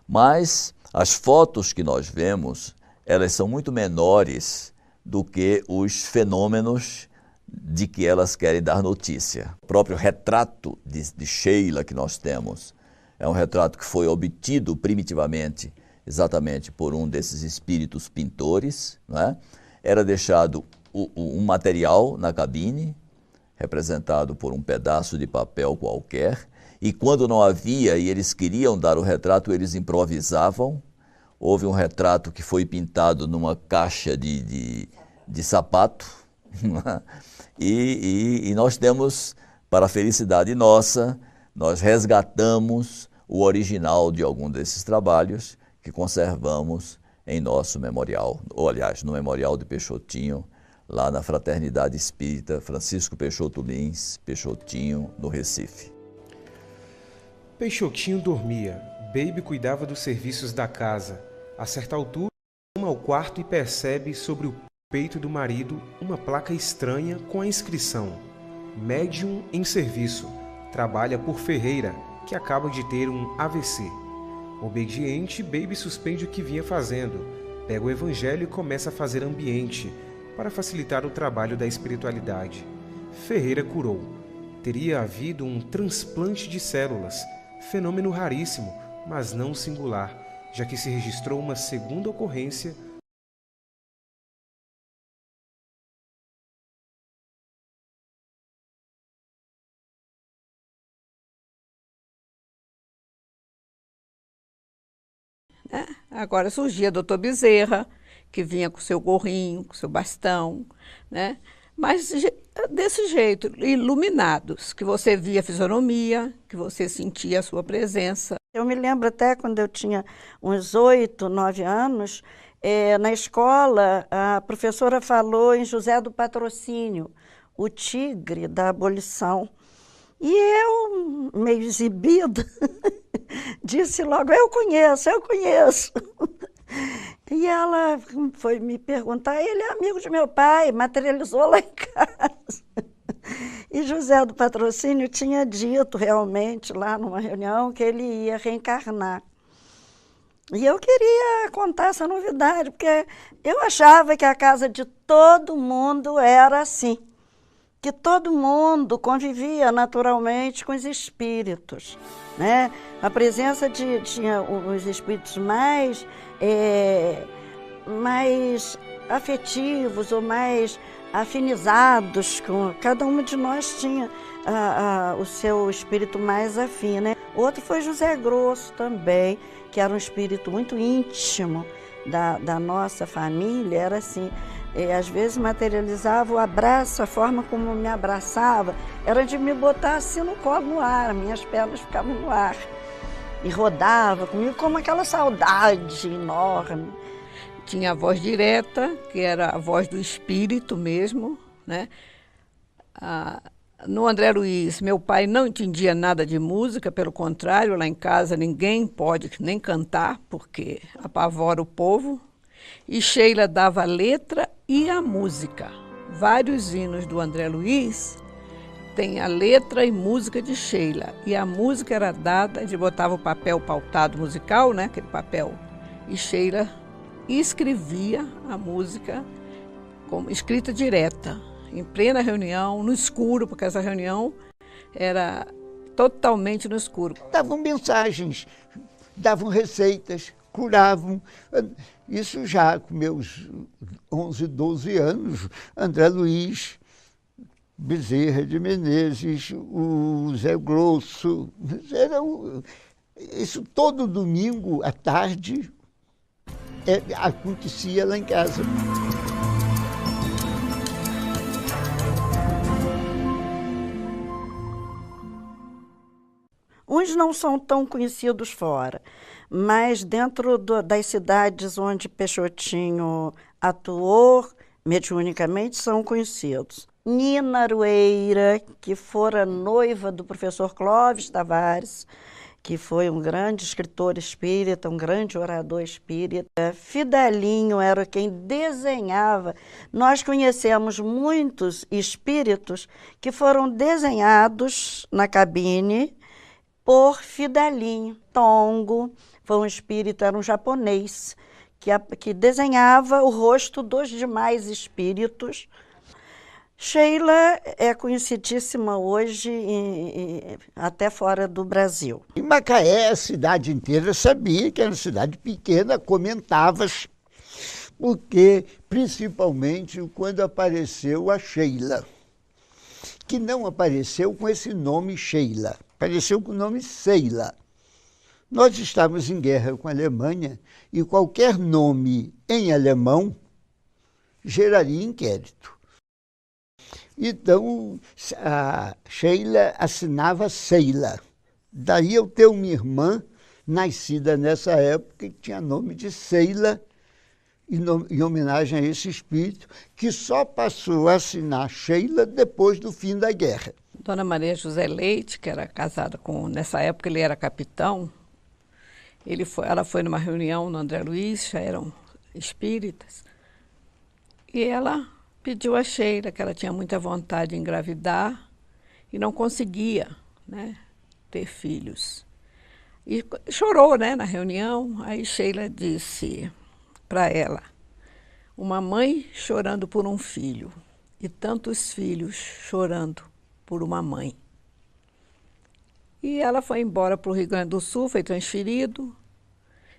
Mas as fotos que nós vemos, elas são muito menores do que os fenômenos de que elas querem dar notícia. O próprio retrato de Sheila que nós temos é um retrato que foi obtido primitivamente exatamente por um desses espíritos pintores, não é? Era deixado um material na cabine, representado por um pedaço de papel qualquer, e quando não havia e eles queriam dar o retrato, eles improvisavam. Houve um retrato que foi pintado numa caixa de sapato, e nós temos, para a felicidade nossa, nós resgatamos o original de algum desses trabalhos que conservamos em nosso memorial, ou aliás, no Memorial de Peixotinho, lá na Fraternidade Espírita Francisco Peixoto Lins, Peixotinho, no Recife. Peixotinho dormia, Baby cuidava dos serviços da casa. A certa altura, vai ao quarto e percebe sobre o peito do marido uma placa estranha com a inscrição: Médium em serviço, trabalha por Ferreira, que acaba de ter um AVC. Obediente, Baby suspende o que vinha fazendo, pega o evangelho e começa a fazer ambiente, para facilitar o trabalho da espiritualidade. Ferreira curou. Teria havido um transplante de células, fenômeno raríssimo, mas não singular, já que se registrou uma segunda ocorrência Agora surgia Dr. Bezerra, que vinha com seu gorrinho, com seu bastão, né? Mas desse jeito, iluminados, que você via a fisionomia, que você sentia a sua presença. Eu me lembro até quando eu tinha uns 8, 9 anos, na escola, a professora falou em José do Patrocínio, o tigre da abolição. E eu, meio exibida, disse logo, eu conheço. E ela foi me perguntar, ele é amigo de meu pai, materializou lá em casa. E José do Patrocínio tinha dito realmente lá numa reunião que ele ia reencarnar. E eu queria contar essa novidade, porque eu achava que a casa de todo mundo era assim, que todo mundo convivia naturalmente com os espíritos, né? A presença tinha os espíritos mais afetivos ou mais afinizados com cada um de nós tinha o seu espírito mais afim, né? Outro foi José Grosso também, que era um espírito muito íntimo da nossa família, era assim, às vezes materializava o abraço, a forma como me abraçava, era de me botar assim no colo no ar, minhas pernas ficavam no ar e rodava comigo como aquela saudade enorme. Tinha a voz direta, que era a voz do espírito mesmo, né? No André Luiz, meu pai não entendia nada de música, pelo contrário, lá em casa ninguém pode nem cantar, porque apavora o povo. E Sheila dava a letra e a música. Vários hinos do André Luiz tem a letra e música de Sheila. E a música era dada, a gente botava o papel pautado musical, né, aquele papel, e Sheila escrevia a música como escrita direta, em plena reunião, no escuro, porque essa reunião era totalmente no escuro. Davam mensagens, davam receitas, curavam. Isso já com meus 11, 12 anos, André Luiz, Bezerra de Menezes, o Zé Grosso, isso todo domingo à tarde acontecia lá em casa. Uns não são tão conhecidos fora, mas dentro das cidades onde Peixotinho atuou, mediunicamente, são conhecidos. Nina Aroeira, que fora noiva do professor Clóvis Tavares, que foi um grande escritor espírita, um grande orador espírita. Fidelinho era quem desenhava. Nós conhecemos muitos espíritos que foram desenhados na cabine por Fidelinho. Tongo foi um espírito, era um japonês, que desenhava o rosto dos demais espíritos. Sheila é conhecidíssima hoje até fora do Brasil. Em Macaé, a cidade inteira sabia que era uma cidade pequena, comentava-se, porque principalmente quando apareceu a Sheila, que não apareceu com esse nome Sheila, apareceu com o nome Seila. Nós estávamos em guerra com a Alemanha e qualquer nome em alemão geraria inquérito. Então, a Sheila assinava Seila. Daí eu ter uma irmã, nascida nessa época, que tinha nome de Seila, em homenagem a esse espírito, que só passou a assinar Sheila depois do fim da guerra. Dona Maria José Leite, que era casada com, nessa época ele era capitão, ela foi numa reunião no André Luiz, já eram espíritas, e ela pediu a Sheila, que ela tinha muita vontade de engravidar e não conseguia, né, ter filhos. E chorou, né, na reunião. Aí Sheila disse para ela: uma mãe chorando por um filho e tantos filhos chorando por uma mãe. E ela foi embora para o Rio Grande do Sul, foi transferido.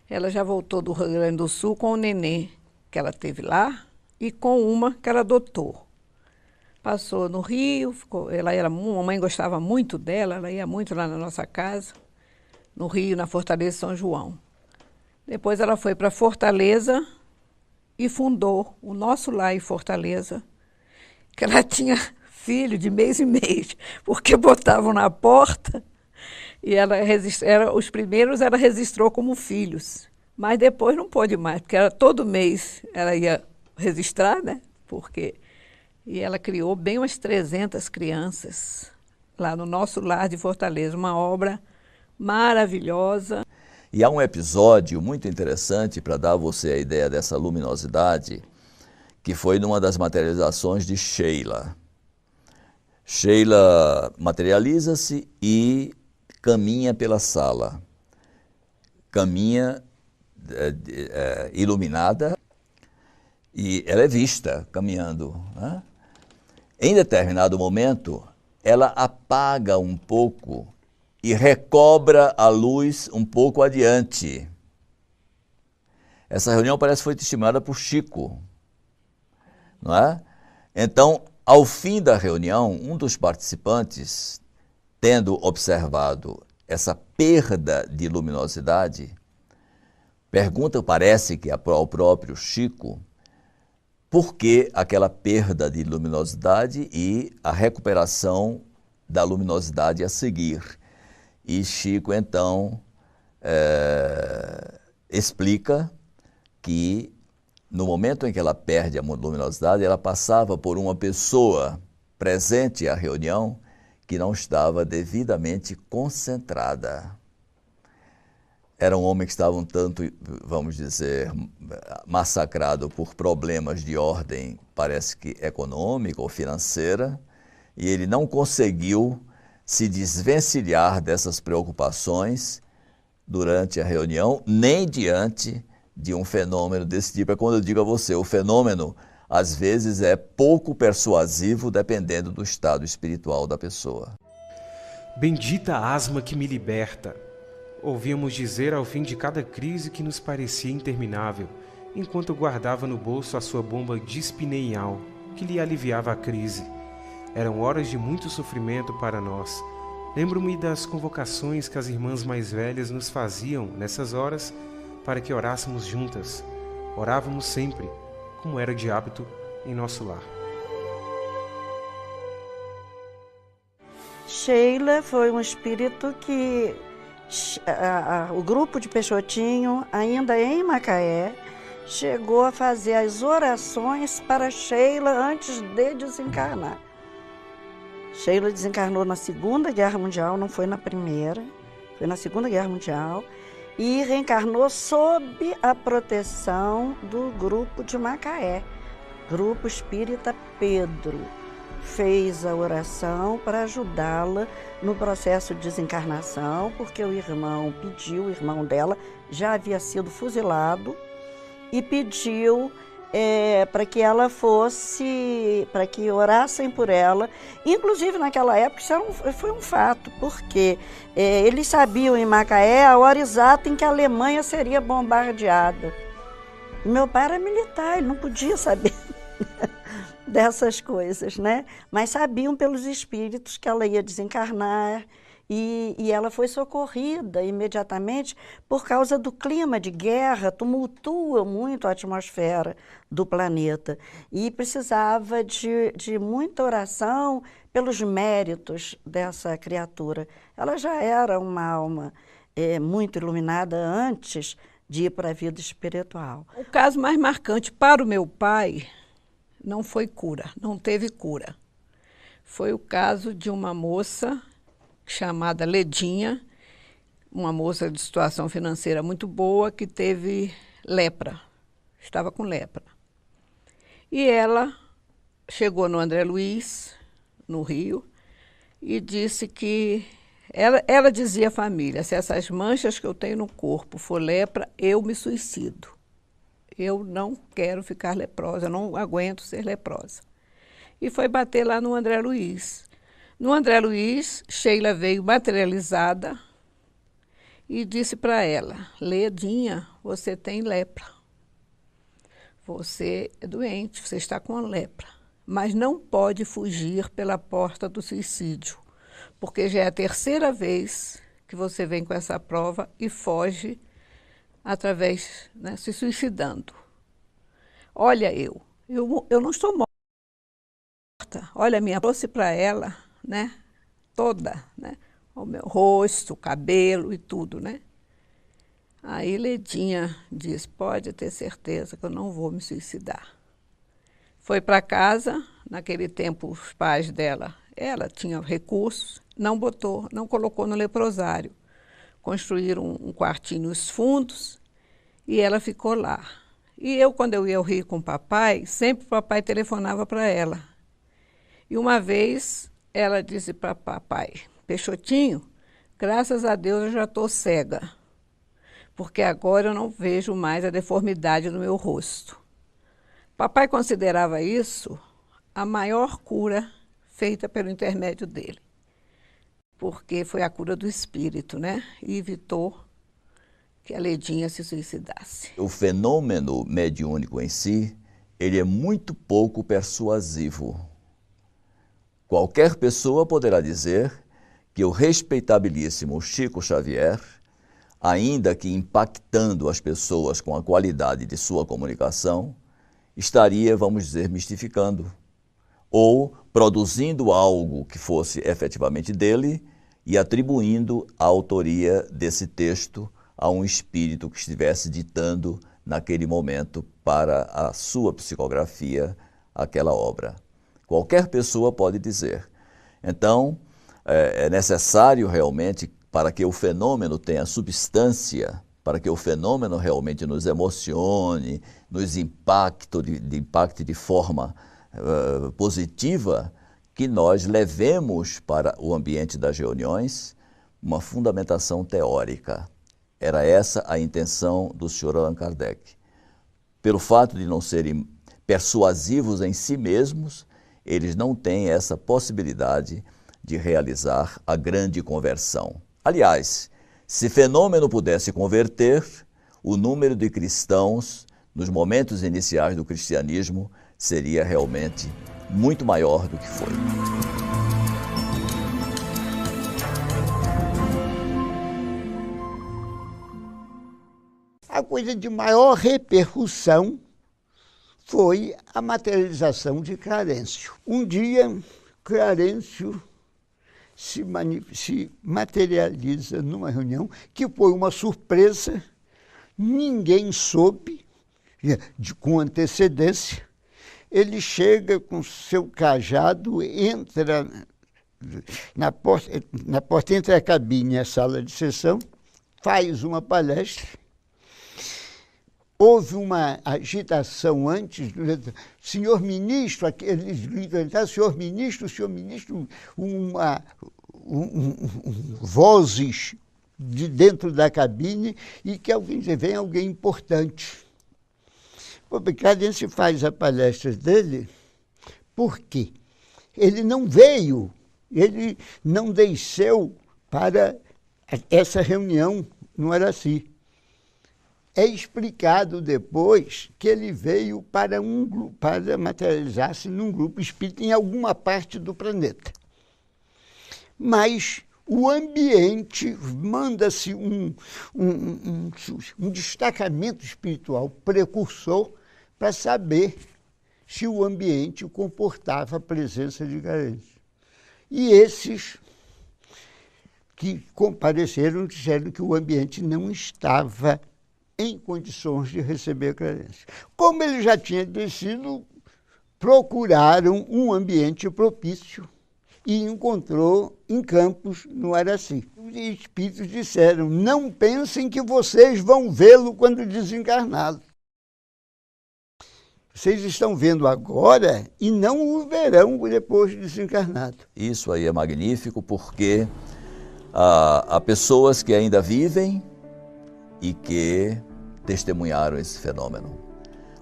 Ela já voltou do Rio Grande do Sul com o nenê que ela teve lá e com uma que ela adotou. Passou no Rio, a mãe gostava muito dela, ela ia muito lá na nossa casa, no Rio, na Fortaleza de São João. Depois ela foi para Fortaleza e fundou o Nosso Lar em Fortaleza, que ela tinha filho de mês em mês, porque botavam na porta e os primeiros ela registrou como filhos, mas depois não pôde mais, porque todo mês ela ia registrar, né? E ela criou bem umas 300 crianças lá no Nosso Lar de Fortaleza, uma obra maravilhosa. E há um episódio muito interessante para dar a você a ideia dessa luminosidade, que foi numa das materializações de Sheila. Sheila materializa-se e caminha pela sala. Caminha iluminada e ela é vista caminhando, né? Em determinado momento, ela apaga um pouco e recobra a luz um pouco adiante. Essa reunião parece que foi testemunhada por Chico, não é? Então, ao fim da reunião, um dos participantes, tendo observado essa perda de luminosidade, pergunta, parece que ao próprio Chico, por que aquela perda de luminosidade e a recuperação da luminosidade a seguir. E Chico, então, explica que no momento em que ela perde a luminosidade, ela passava por uma pessoa presente à reunião que não estava devidamente concentrada. Era um homem que estava um tanto, vamos dizer, massacrado por problemas de ordem, parece que econômica ou financeira, e ele não conseguiu se desvencilhar dessas preocupações durante a reunião, nem diante de um fenômeno desse tipo. É quando eu digo a você, o fenômeno, às vezes, é pouco persuasivo, dependendo do estado espiritual da pessoa. Bendita asma que me liberta. Ouvíamos dizer ao fim de cada crise que nos parecia interminável, enquanto guardava no bolso a sua bomba dispineial, que lhe aliviava a crise. Eram horas de muito sofrimento para nós. Lembro-me das convocações que as irmãs mais velhas nos faziam nessas horas para que orássemos juntas. Orávamos sempre, como era de hábito em nosso lar. Sheila foi um espírito que o grupo de Peixotinho, ainda em Macaé, chegou a fazer as orações para Sheila antes de desencarnar. Sheila desencarnou na Segunda Guerra Mundial, não foi na Primeira, foi na Segunda Guerra Mundial, e reencarnou sob a proteção do grupo de Macaé, Grupo Espírita Pedro. Fez a oração para ajudá-la no processo de desencarnação, porque o irmão pediu, o irmão dela já havia sido fuzilado, e pediu para que ela fosse, para que orassem por ela. Inclusive, naquela época, isso foi um fato, porque eles sabiam em Macaé a hora exata em que a Alemanha seria bombardeada. E meu pai era militar, ele não podia saber dessas coisas, né? Mas sabiam pelos espíritos que ela ia desencarnar, e ela foi socorrida imediatamente por causa do clima de guerra, tumultua muito a atmosfera do planeta, e precisava de muita oração pelos méritos dessa criatura. Ela já era uma alma muito iluminada antes de ir para a vida espiritual. O caso mais marcante para o meu pai não foi cura, não teve cura. Foi o caso de uma moça chamada Ledinha, uma moça de situação financeira muito boa que teve lepra, estava com lepra. E ela chegou no André Luiz, no Rio, e disse que ela dizia à família: se essas manchas que eu tenho no corpo for lepra, eu me suicido. Eu não quero ficar leprosa, eu não aguento ser leprosa. E foi bater lá no André Luiz. No André Luiz, Sheila veio materializada e disse para ela: Ledinha, você tem lepra. Você é doente, você está com a lepra. Mas não pode fugir pela porta do suicídio, porque já é a terceira vez que você vem com essa prova e foge através, né, se suicidando. Olha, eu não estou morta. Olha, trouxe para ela, né, toda, né, o meu rosto, o cabelo e tudo, né. Aí Ledinha diz: pode ter certeza que eu não vou me suicidar. Foi para casa, naquele tempo os pais dela, ela tinha recursos, não colocou no leprosário. Construíram um quartinho nos fundos e ela ficou lá. E eu, quando eu ia ao Rio com o papai, sempre o papai telefonava para ela. E uma vez ela disse para papai: Peixotinho, graças a Deus eu já estou cega, porque agora eu não vejo mais a deformidade no meu rosto. Papai considerava isso a maior cura feita pelo intermédio dele, porque foi a cura do espírito, né? E evitou que a Ledinha se suicidasse. O fenômeno mediúnico em si, ele é muito pouco persuasivo. Qualquer pessoa poderá dizer que o respeitabilíssimo Chico Xavier, ainda que impactando as pessoas com a qualidade de sua comunicação, estaria, vamos dizer, mistificando, ou produzindo algo que fosse efetivamente dele e atribuindo a autoria desse texto a um espírito que estivesse ditando naquele momento para a sua psicografia aquela obra. Qualquer pessoa pode dizer. Então, é necessário realmente, para que o fenômeno tenha substância, para que o fenômeno realmente nos emocione, nos impacte de forma positiva, que nós levemos para o ambiente das reuniões uma fundamentação teórica. Era essa a intenção do Sr. Allan Kardec. Pelo fato de não serem persuasivos em si mesmos, eles não têm essa possibilidade de realizar a grande conversão. Aliás, se fenômeno pudesse converter, o número de cristãos nos momentos iniciais do cristianismo seria realmente muito maior do que foi. A coisa de maior repercussão foi a materialização de Clarencio. Um dia, Clarencio se materializa numa reunião que foi uma surpresa, ninguém soube, com antecedência. Ele chega com seu cajado, entra na porta entre a cabine e a sala de sessão, faz uma palestra. Houve uma agitação antes, senhor ministro, eles gritam, senhor ministro, vozes de dentro da cabine e que alguém diz, vem alguém importante. O Clarencio faz a palestra dele, por quê? Ele não veio, ele não desceu para essa reunião no Araci. É explicado depois que ele veio para materializar-se num grupo espírita em alguma parte do planeta. Mas o ambiente manda-se um destacamento espiritual precursor para saber se o ambiente comportava a presença de Clarencio. E esses que compareceram disseram que o ambiente não estava em condições de receber Clarencio. Como ele já tinha descido, procuraram um ambiente propício e encontrou em Campos, no Araci. Os espíritos disseram, não pensem que vocês vão vê-lo quando desencarná-lo. Vocês estão vendo agora e não o verão depois de desencarnado. Isso aí é magnífico porque há pessoas que ainda vivem e que testemunharam esse fenômeno.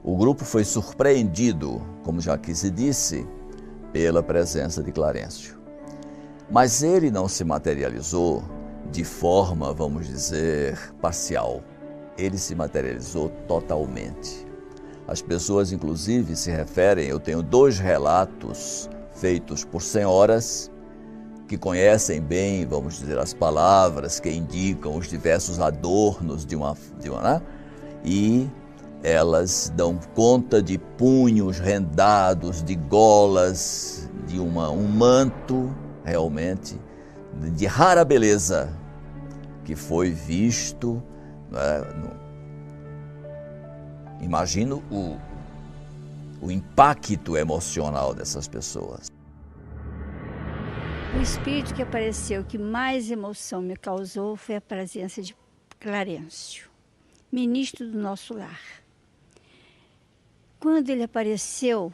O grupo foi surpreendido, como já aqui se disse, pela presença de Clarencio. Mas ele não se materializou de forma, vamos dizer, parcial. Ele se materializou totalmente. As pessoas, inclusive, se referem, eu tenho 2 relatos feitos por senhoras que conhecem bem, vamos dizer, as palavras que indicam os diversos adornos de uma né? E elas dão conta de punhos rendados, de golas, de um manto, realmente, de rara beleza, que foi visto, né, imagino o impacto emocional dessas pessoas. O espírito que apareceu, que mais emoção me causou, foi a presença de Clarencio, ministro do nosso lar. Quando ele apareceu,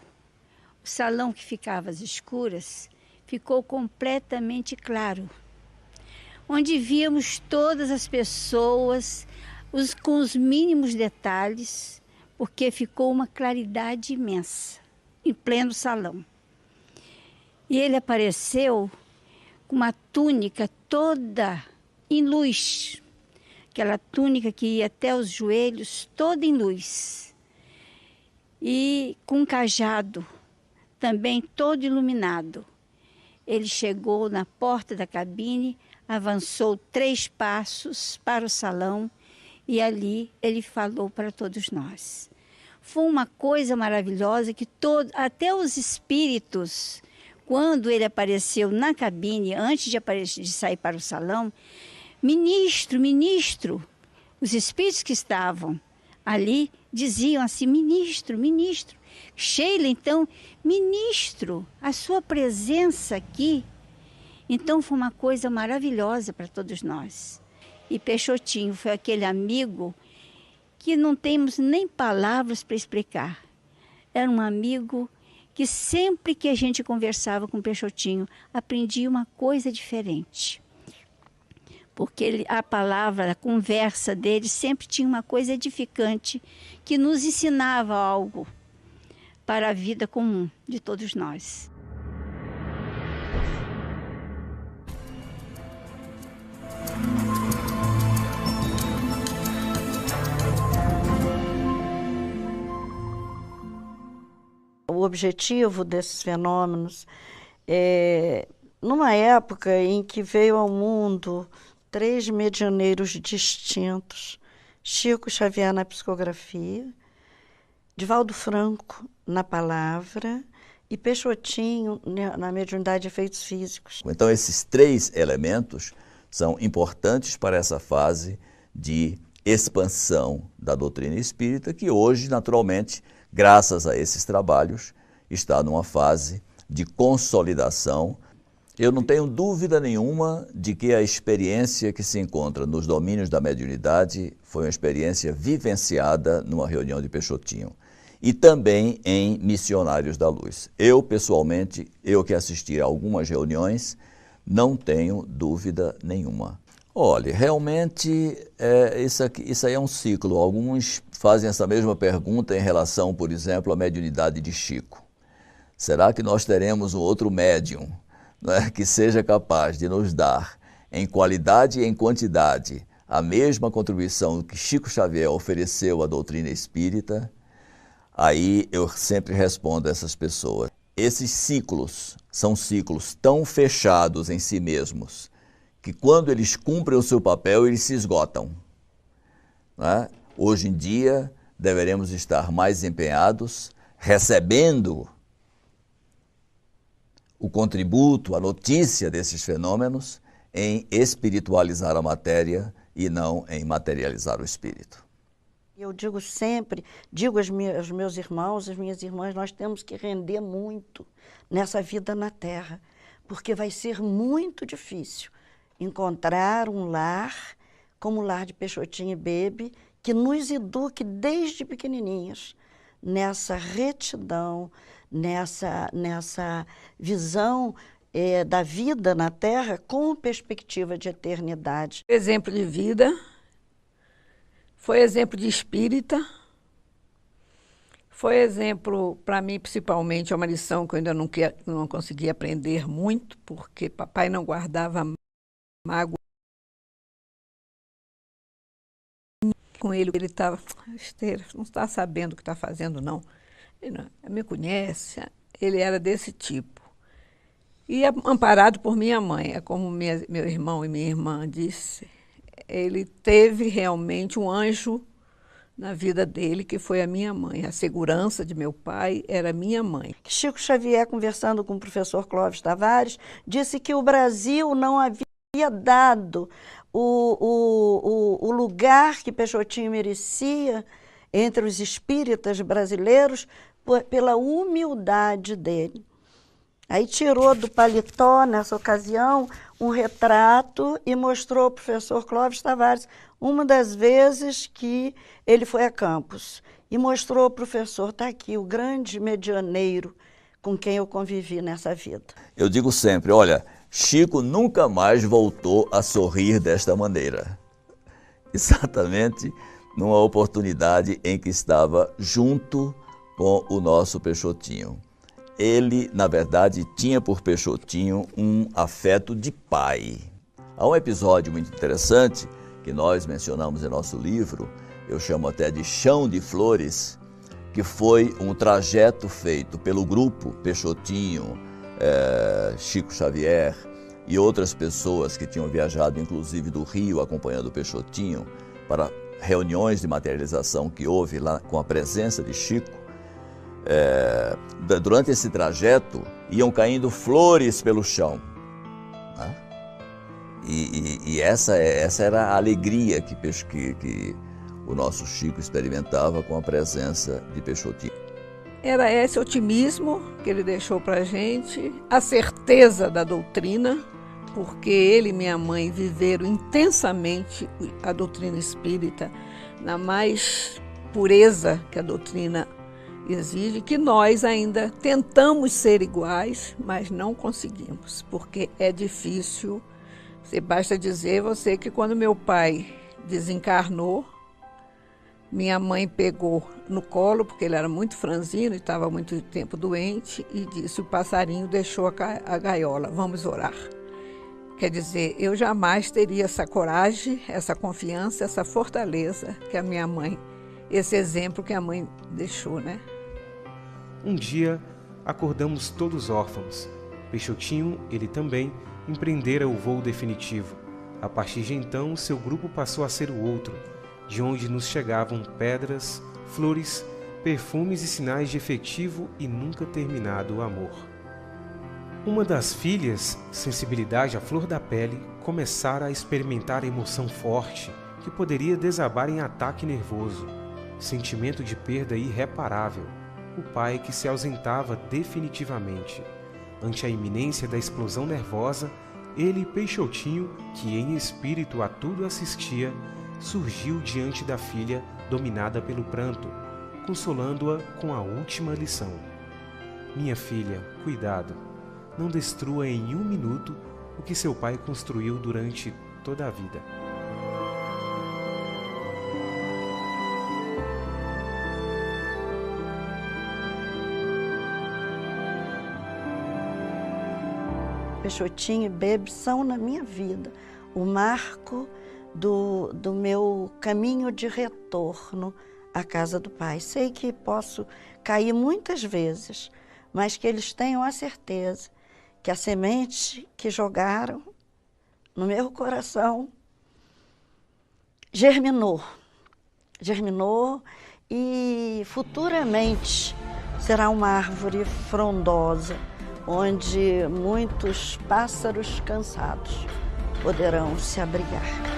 o salão que ficava às escuras ficou completamente claro, onde víamos todas as pessoas, com os mínimos detalhes, porque ficou uma claridade imensa, em pleno salão. E ele apareceu com uma túnica toda em luz, aquela túnica que ia até os joelhos, toda em luz, e com um cajado, também todo iluminado. Ele chegou na porta da cabine, avançou 3 passos para o salão e ali ele falou para todos nós. Foi uma coisa maravilhosa que até os espíritos, quando ele apareceu na cabine, antes de sair para o salão, ministro, ministro, os espíritos que estavam ali diziam assim, ministro, ministro. Sheila, então, ministro, a sua presença aqui. Então foi uma coisa maravilhosa para todos nós. E Peixotinho foi aquele amigo que não temos nem palavras para explicar. Era um amigo que sempre que a gente conversava com Peixotinho, aprendia uma coisa diferente. Porque a palavra, a conversa dele sempre tinha uma coisa edificante que nos ensinava algo para a vida comum de todos nós. O objetivo desses fenômenos é, numa época em que veio ao mundo 3 medianeiros distintos, Chico Xavier na psicografia, Divaldo Franco na palavra e Peixotinho na mediunidade de efeitos físicos. Então esses 3 elementos são importantes para essa fase de expansão da doutrina espírita, que hoje, naturalmente, graças a esses trabalhos, está numa fase de consolidação. Eu não tenho dúvida nenhuma de que a experiência que se encontra nos domínios da mediunidade foi uma experiência vivenciada numa reunião de Peixotinho e também em Missionários da Luz. Eu, pessoalmente, eu que assisti a algumas reuniões, não tenho dúvida nenhuma. Olha, realmente isso aí é um ciclo. Alguns fazem essa mesma pergunta em relação, por exemplo, à mediunidade de Chico. Será que nós teremos um outro médium, né, que seja capaz de nos dar, em qualidade e em quantidade, a mesma contribuição que Chico Xavier ofereceu à doutrina espírita? Aí eu sempre respondo a essas pessoas. Esses ciclos são ciclos tão fechados em si mesmos, que quando eles cumprem o seu papel, eles se esgotam, né? Hoje em dia, deveremos estar mais empenhados, recebendo o contributo, a notícia desses fenômenos, em espiritualizar a matéria e não em materializar o espírito. Eu digo sempre, digo aos meus irmãos, às minhas irmãs, nós temos que render muito nessa vida na Terra, porque vai ser muito difícil encontrar um lar, como o lar de Peixotinho e Bebe, que nos eduque desde pequenininhas, nessa retidão, nessa visão da vida na Terra com perspectiva de eternidade. Exemplo de vida, foi exemplo de espírita, foi exemplo, para mim, principalmente, é uma lição que eu ainda não consegui aprender muito, porque papai não guardava mágoa com ele estava, Esteira, não está sabendo o que está fazendo, não. Ele me conhece, ele era desse tipo. E amparado por minha mãe, é como meu irmão e minha irmã disse, ele teve realmente um anjo na vida dele, que foi a minha mãe. A segurança de meu pai era minha mãe. Chico Xavier, conversando com o professor Clóvis Tavares, disse que o Brasil não havia dado o lugar que Peixotinho merecia entre os espíritas brasileiros pela humildade dele. Aí tirou do paletó, nessa ocasião, um retrato e mostrou ao professor Clóvis Tavares uma das vezes que ele foi a Campos. E mostrou ao professor, está aqui, o grande medianeiro com quem eu convivi nessa vida. Eu digo sempre, olha, Chico nunca mais voltou a sorrir desta maneira. exatamente numa oportunidade em que estava junto com o nosso Peixotinho. Ele, na verdade, tinha por Peixotinho um afeto de pai. Há um episódio muito interessante que nós mencionamos em nosso livro, eu chamo até de Chão de Flores, que foi um trajeto feito pelo grupo Peixotinho, Chico Xavier e outras pessoas que tinham viajado, inclusive do Rio, acompanhando o Peixotinho, para reuniões de materialização que houve lá com a presença de Chico. Durante esse trajeto, iam caindo flores pelo chão, né? E essa era a alegria que o nosso Chico experimentava com a presença de Peixotinho. Era esse otimismo que ele deixou para a gente, a certeza da doutrina, porque ele e minha mãe viveram intensamente a doutrina espírita, na mais pureza que a doutrina exige, que nós ainda tentamos ser iguais, mas não conseguimos, porque é difícil. Basta dizer você que quando meu pai desencarnou, minha mãe pegou no colo, porque ele era muito franzino e estava muito tempo doente, e disse: o passarinho deixou a gaiola, vamos orar. Quer dizer, eu jamais teria essa coragem, essa confiança, essa fortaleza que a minha mãe, esse exemplo que a mãe deixou, né? Um dia, acordamos todos órfãos. Peixotinho, ele também, empreendera o voo definitivo. A partir de então, seu grupo passou a ser o outro, de onde nos chegavam pedras, flores, perfumes e sinais de efetivo e nunca terminado amor. Uma das filhas, sensibilidade à flor da pele, começara a experimentar a emoção forte que poderia desabar em ataque nervoso, sentimento de perda irreparável, o pai que se ausentava definitivamente. Ante a iminência da explosão nervosa, ele e Peixotinho, que em espírito a tudo assistia, surgiu diante da filha dominada pelo pranto, consolando-a com a última lição. Minha filha, cuidado, não destrua em um minuto o que seu pai construiu durante toda a vida. Peixotinho e Bebe são na minha vida o marco do meu caminho de retorno à casa do Pai. Sei que posso cair muitas vezes, mas que eles tenham a certeza que a semente que jogaram no meu coração germinou e futuramente será uma árvore frondosa, onde muitos pássaros cansados poderão se abrigar.